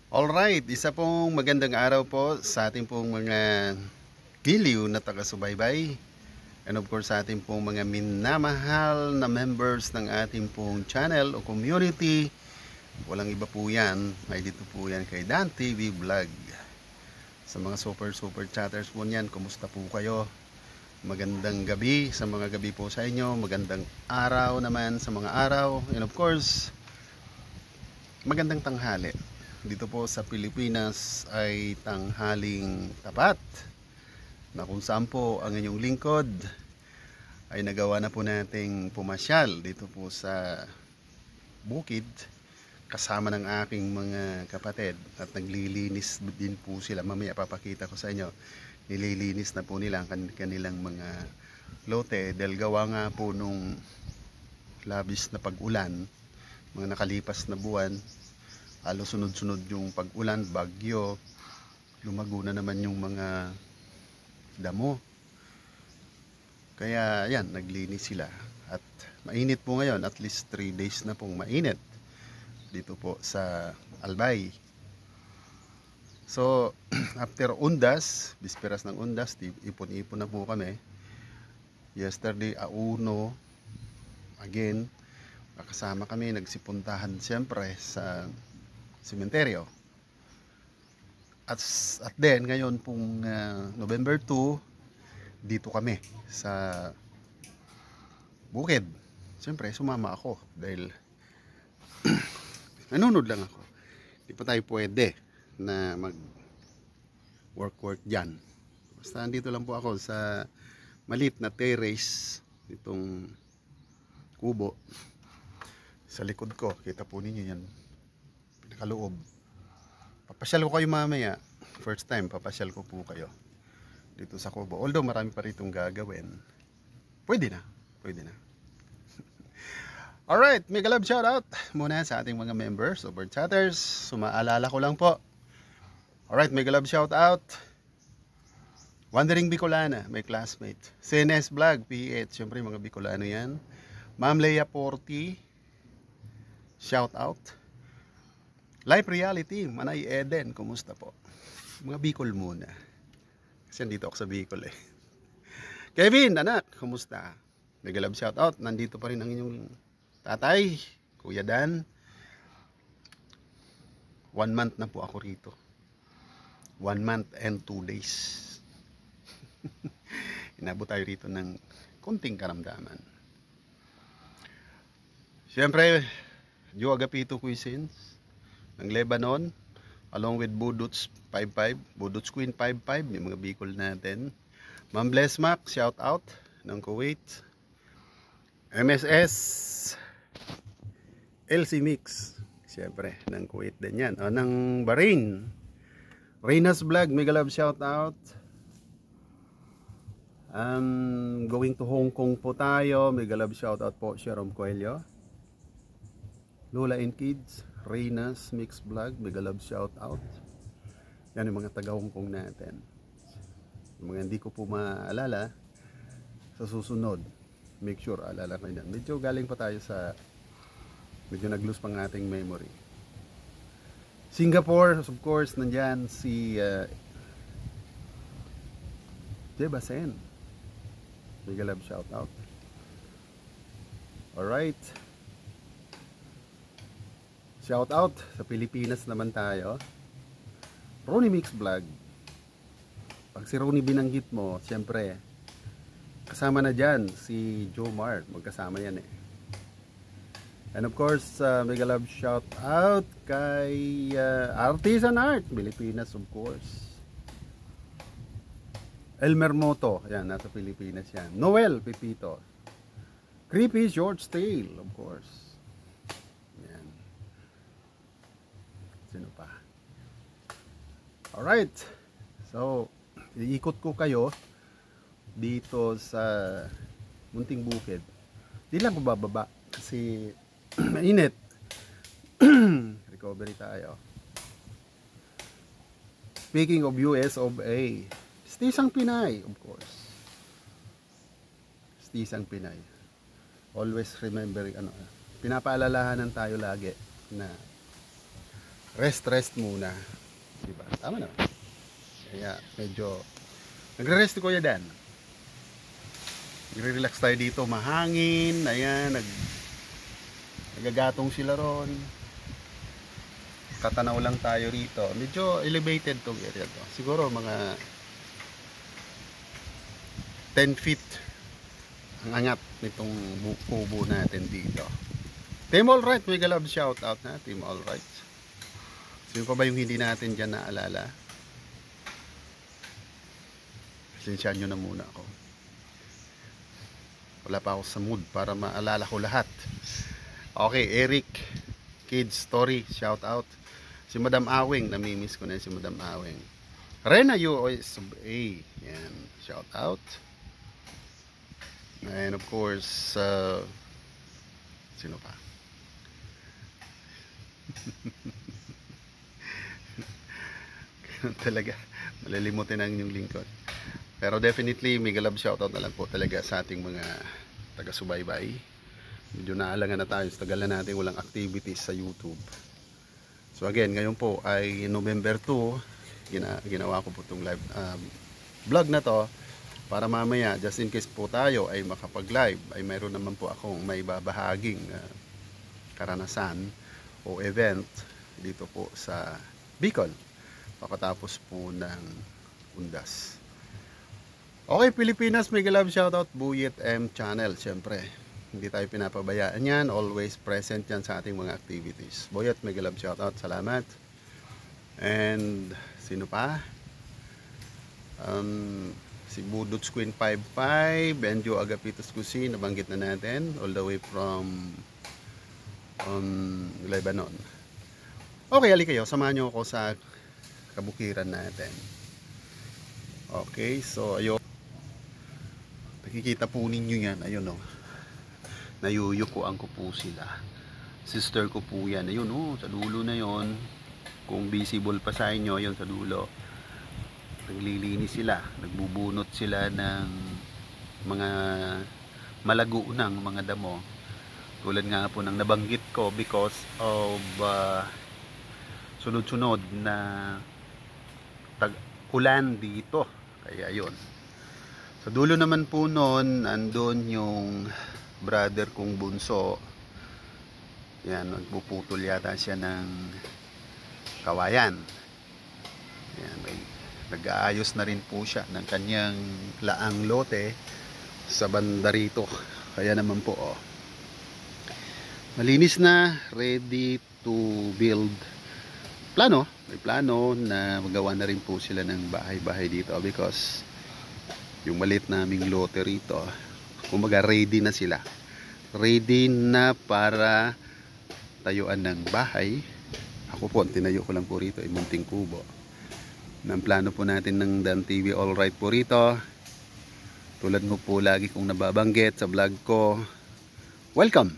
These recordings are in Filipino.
Alright, isa pong magandang araw po sa ating pong mga giliw na taga-subaybay. And of course sa ating pong mga minamahal na members ng ating pong channel o community. Walang iba po yan, may dito po yan kay Dan TV Vlog. Sa mga super chatters po niyan, kumusta po kayo? Magandang gabi sa mga gabi po sa inyo, magandang araw naman sa mga araw. And of course, magandang tanghali. Dito po sa Pilipinas ay tanghaling tapat na kung saan po ang inyong lingkod ay nagawa na po nating pumasyal dito po sa bukid kasama ng aking mga kapatid at naglilinis din po sila. Mamaya papakita ko sa inyo, nililinis na po nila ang kanilang mga lote dahil gawa nga po nung labis na pag-ulan, mga nakalipas na buwan. Halos sunod-sunod yung pag-ulan, bagyo, lumago na naman yung mga damo. Kaya yan, naglinis sila. At mainit po ngayon, at least 3 days na pong mainit dito po sa Albay. So, after undas, bisperas ng undas, ipon-ipon na po kami. Yesterday, auno, again, kasama kami, nagsipuntahan siyempre sa sementeryo. At then ngayon pong November 2, dito kami sa bukid. Siyempre sumama ako dahil nanonood lang ako. Hindi pa tayo pwede na mag work dyan. Basta andito lang po ako sa maliit na terrace itong kubo. Sa likod ko, kita po ninyo yan, kaloob. Papasyal ko kayo mamaya. First time papasyal ko po kayo dito sa kubo. Although marami pa ritong gagawin. Pwede na. Alright, mega love shoutout muna sa ating mga members, super chatters. Sumaalala ko lang po. Alright, mega love shoutout Wandering Bicolana, my classmate. CNS Vlog, PH. Siyempre mga Bicolano yan. Ma'am Leia Porti, shoutout. Life Reality, Manay Eden, kumusta po? Mga Bicol muna. Kasi nandito ako sa Bicol eh. Kevin, anak, kumusta? Mega love shout out. Nandito pa rin ang inyong tatay, Kuya Dan. 1 month na po ako rito. 1 month and 2 days. Inabot tayo rito ng konting karamdaman. Siyempre, Joe Agapito Cuisines ng Lebanon, along with Budots 55, Budots Queen 55, yung mga Bicol natin. Ma'am Bless Mac, shout out ng Kuwait. MSS LC Mix, siyempre ng Kuwait din yan. O, ng Bahrain, Reyna's Vlog, mega love shout out. Going to Hong Kong po tayo, mega love shout out po, Sharon Coelho. Lola and Kids, Reyna's Mix Vlog, mega love shout out. Yan yung mga taga Hong Kong natin. Yung mga hindi ko po maalala, sa susunod, make sure alala ko yan. Medyo galing pa tayo sa, medyo nag-lose pang ating memory. Singapore, of course, nandyan si Jeba Sen. Mega love shout out. Alright. Shout out sa Pilipinas naman tayo. Ronnie Mix Vlog. Pag si Ronnie binanggit mo, siyempre kasama na dyan si Joe Mart. Magkasama yan eh. And of course, mega love shout out kay Artisan Art Pilipinas, of course. Elmer Moto, yan, nasa Pilipinas yan. Noel Pipito. Creepy George Tale, of course. Sino pa? Alright. So, iikot ko kayo dito sa munting bukid. Di lang ko bababa kasi mainit. Recovery tayo. Speaking of US of A, Stisang Pinay, of course. Stisang Pinay. Always remembering, pinapaalalahanan tayo lagi na rest muna. Diba? Tama na. Kaya medyo nagre-rest ko ya Dan. Nagre-relax tayo dito, mahangin. Ayan, nagagatong sila ron. Tatanaw lang tayo rito. Medyo elevated tong area to. Siguro mga 10 feet ang angat nitong kubo natin dito. Team Alright, may galab shout out na. Team Alright. Sino pa ba yung hindi natin dyan naalala? Pasensyahan nyo na muna ako. Wala pa ako sa mood para maalala ko lahat. Okay, Eric Kids Story, shout out. Si Madam Awing, namimiss ko na si Madam Awing. Rena USA, yan, shout out. And of course, sino pa? Talaga, malilimutin ang inyong lingkod. Pero definitely, mega love shoutout na lang po talaga sa ating mga taga-subaybay. Medyo naalangan na tayo, tagal na natin walang activities sa YouTube. So again, ngayon po ay November 2, ginawa ko po itong live vlog na to para mamaya, just in case po tayo ay makapag-live, ay mayroon naman po akong may babahaging karanasan o event dito po sa Bicol pagkatapos po ng Undas. Okay, Pilipinas, mega love shoutout, Buyet M Channel, syempre. Hindi tayo pinapabayaan yan. Always present yan sa ating mga activities. Boyet, mega love shoutout. Salamat. And sino pa? Si Budots Queen 55, Benjo Agapitos Cuisine, nabanggit na natin. All the way from Lebanon. Okay, ali kayo. Samahan nyo ako sa kabukiran natin. Okay, so ayun. Nakikita po ninyo yan. Ayun o. Nayuyukuan ko po sila. Sister ko po yan. Ayun sa dulo na yon. Kung visible pa sa inyo, yun sa dulo. Naglilinis sila. Nagbubunot sila ng mga malaguunang mga damo. Tulad nga po ng nabanggit ko because of sunod-sunod na ulan dito. Kaya yun. Sa dulo naman po nun, andun yung brother kong bunso. Yan, nagpuputol yata siya ng kawayan. Yan, nag-aayos na rin po siya ng kanyang laang lote sa banda rito. Kaya naman po, malinis na, ready to build. May plano na magawa na rin po sila ng bahay-bahay dito because yung maliit naming lote rito, kumbaga ready na sila. Ready na para tayuan ng bahay. Ako po, tinayo ko lang po rito ay munting kubo. Ang plano po natin ng Dan TV Alright po rito. Tulad mo po lagi kong nababanggit sa vlog ko. Welcome!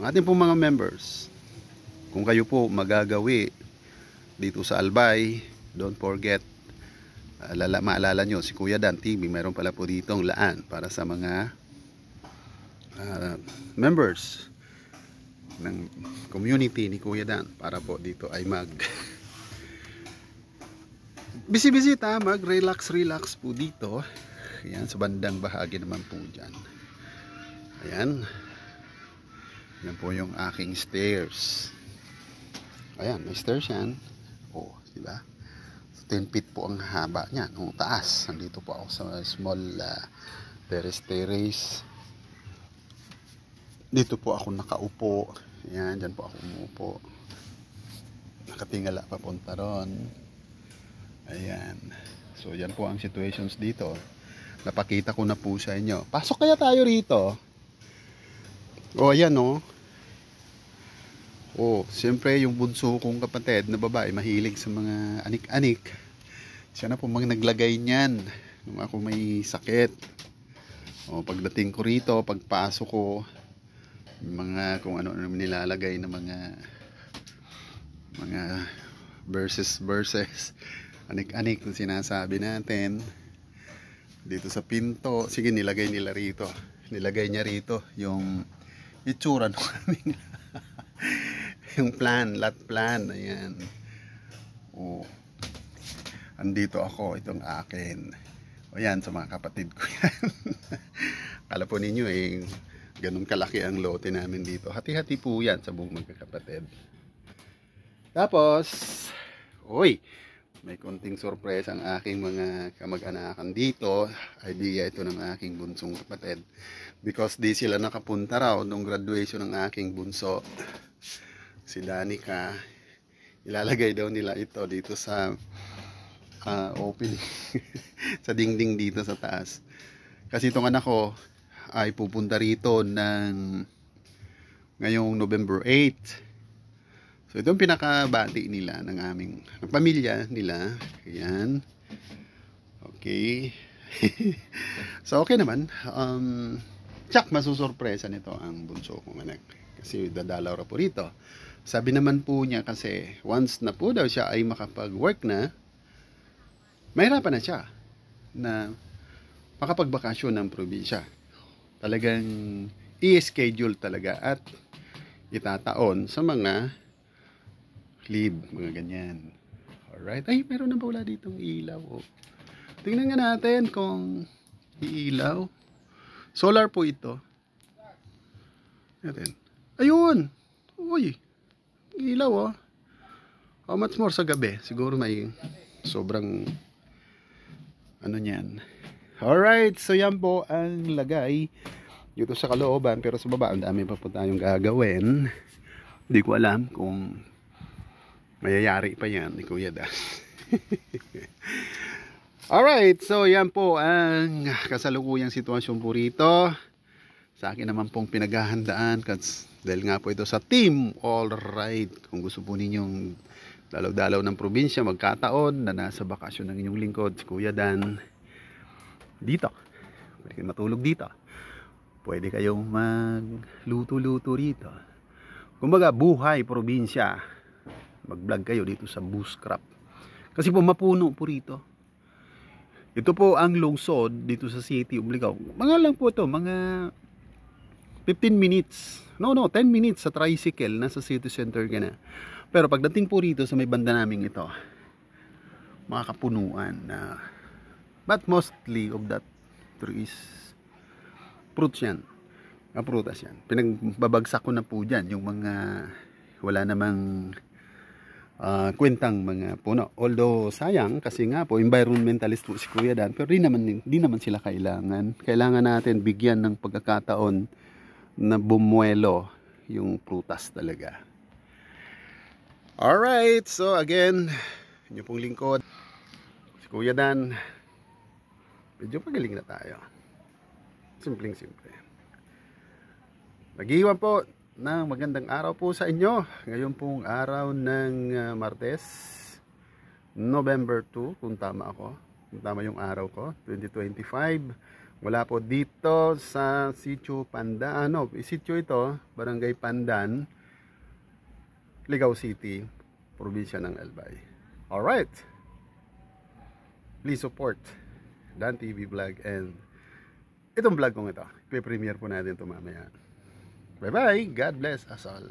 Ang ating po mga members. Kung kayo po magagawi dito sa Albay, don't forget, maalala nyo, si Kuya Dan TV, mayroon pala po ditong laan para sa mga members ng community ni Kuya Dan para po dito ay bisita, mag relax po dito. Ayan, sa bandang bahagi naman po dyan. Ayan. Yan po yung aking stairs. Ayan, may stairs yan. Diba? 10 feet po ang haba niya. Nung taas, nandito po ako sa small terrace. Dito po ako nakaupo. Ayan, dyan po ako umupo. Nakatingala papunta ron. Ayan. So, yan po ang situations dito. Napakita ko na po sa inyo. Pasok kaya tayo rito. Ayan siyempre yung bunso kong kapatid na babae, mahilig sa mga anik-anik. Siya na po naglagay niyan nung ako may sakit. Pagdating ko rito, pagpasok ko, kung ano nilalagay na mga verses, anik-anik na sinasabi natin dito sa pinto. Sige, nilagay niya rito yung itsura ng aming Yung plan, lot plan. Ayan. Oh. Andito ako, itong akin. O yan, sa mga kapatid ko yan. Kala po ninyo ganun kalaki ang lote namin dito. Hati-hati po yan sa buong magkakapatid. Tapos, uy, may konting sorpresa ang aking mga kamag-anakan dito. Idea ito ng aking bunsong kapatid. Because di sila nakapunta raw nung graduation ng aking bunso. Si Danica. Ilalagay daw nila ito dito sa opening. Sa dingding dito sa taas. Kasi itong anak ko ay pupunta rito ngayong November 8. So ito yung pinakabati nila ng aming pamilya nila. Ayan. Okay. So okay naman. Tsak masusurpresa nito ang bunso kong anak. Kasi dadalaw ra po rito. Sabi naman po niya kasi once na po daw siya ay makapag-work na, mahirapan na siya na makapagbakasyon ng probinsya. Talagang i-schedule talaga at itataon sa mga leave, mga ganyan. Alright. Ay, meron na ba wala ditong ilaw? Oh. Tingnan nga natin kung iilaw. Solar po ito. Natin. Ayun! Uy! Ilaw oh. How much more sa gabi? Siguro may sobrang ano niyan. Alright, so yan po ang lagay dito sa kalooban, pero sa baba ang dami pa po tayong gagawin. Hindi ko alam kung mayayari pa yan ni Kuya Dan. Alright, so yan po ang kasalukuyang sitwasyon po rito. Sa akin naman pong pinaghahandaan dahil nga po ito sa team. Alright, kung gusto po ninyong dalaw-dalaw ng probinsya, magkataon na nasa bakasyon ng inyong lingkod, si Kuya Dan, dito. Pwede kayong matulog dito. Pwede kayong magluto-luto rito. Kumbaga, buhay probinsya. Mag-vlog kayo dito sa Bushcraft. Kasi po mapuno po rito. Ito po ang lungsod dito sa City of Ligao. Mga lang po ito, mga 15 minutes. No, 10 minutes sa tricycle. Nasa city center ka na. Pero pagdating po rito sa may banda namin ito, mga kapunuan na but mostly of that trees, fruits yan. Prutas yan. Pinagbabagsak ko na po dyan yung mga wala namang kwentang mga puno. Although sayang kasi nga po environmentalist po si Kuya Dan, pero di naman sila kailangan. Kailangan natin bigyan ng pagkakataon na bumuelo yung prutas talaga. Alright, so again, inyo pong lingkod, si Kuya Dan. Medyo pagaling na tayo. Simpleng-simple. Mag-iwan po ng magandang araw po sa inyo. Ngayon pong araw ng Martes, November 2, kung tama ako. Kung tama yung araw ko, 2025. Wala po dito sa Sitio Pandan. Sitio ito, Barangay Pandan, Ligao City, probinsya ng Albay. Alright. Please support Dan TV Vlog and itong vlog kong ito. I-premiere po natin ito mamaya. Bye bye. God bless us all.